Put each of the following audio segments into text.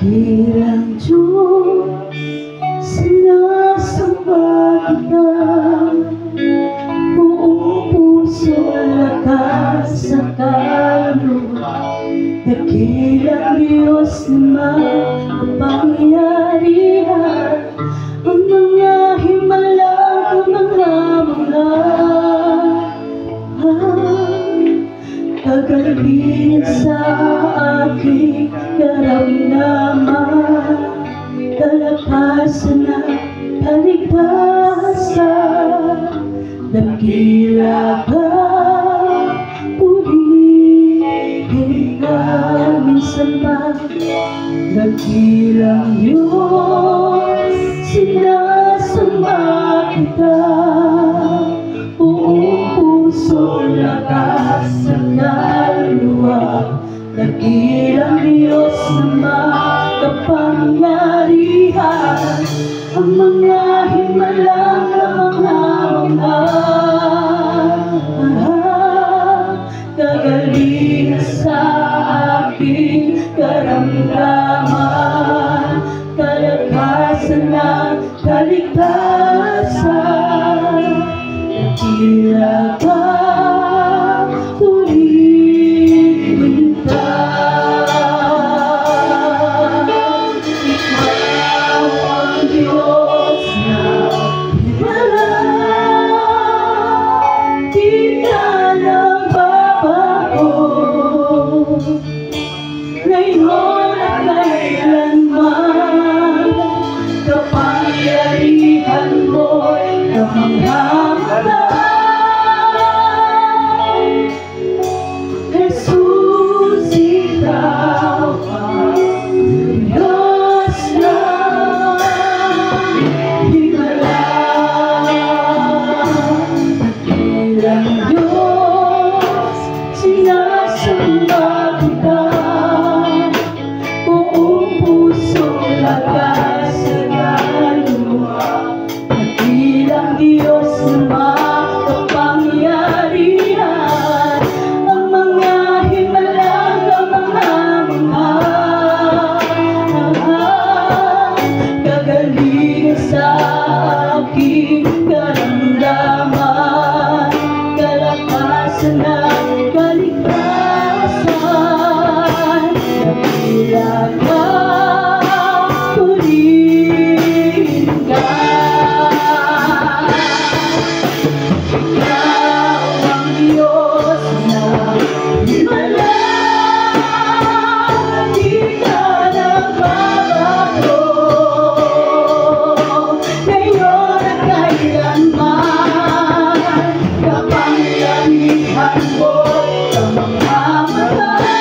Dakilang Diyos, sinasamba kita. Buong puso, lakas sa kaluluwa. Dakilang Diyos na makapangyarihan. Ang mga himala, kagaling sa aking karamdaman, kalakasan at kaligtasan. Dakila ka, purihin ka minsan ba? Dakilang Diyos, sinasamba kita. Buong puso, lakas sa kaluluwa. Dakilang Diyos na makapangyarihan. Ang mga himalang kagaling sa aking karamdaman, kalakasan at kaligtasan. Dakila ka, purihin ka. Ikaw ang Diyos na himala, di ka nagbabago. Ngayon at kailanman, kapangyarihan mo'y kamangha-matay. Jesus, ikaw ang Diyos na himala. Dakilang Diyos, sinasamba kita. Buong puso, lakas sa kaluluwa. Dakilang Diyos na makapangyarihan. Ang mga himalang kagaling sa aking karamdaman, kalakasan at kaligtasan. Dakila ka, purihin ka. Ikaw ang Diyos na himala, di ka nagbabago. Ngayon at kailanman, kapangyarihan mo'y kamangha-matay.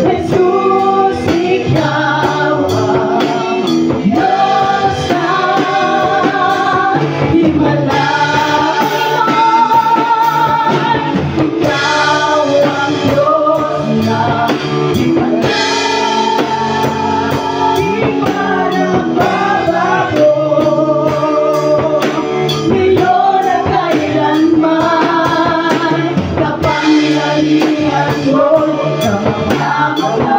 Jesus, ikaw ang Diyos na himala. Ikaw ang Diyos na himala, di ka nagbabago. Ngayon at kailanman, kapangyarihan mo'y kamangha-matay.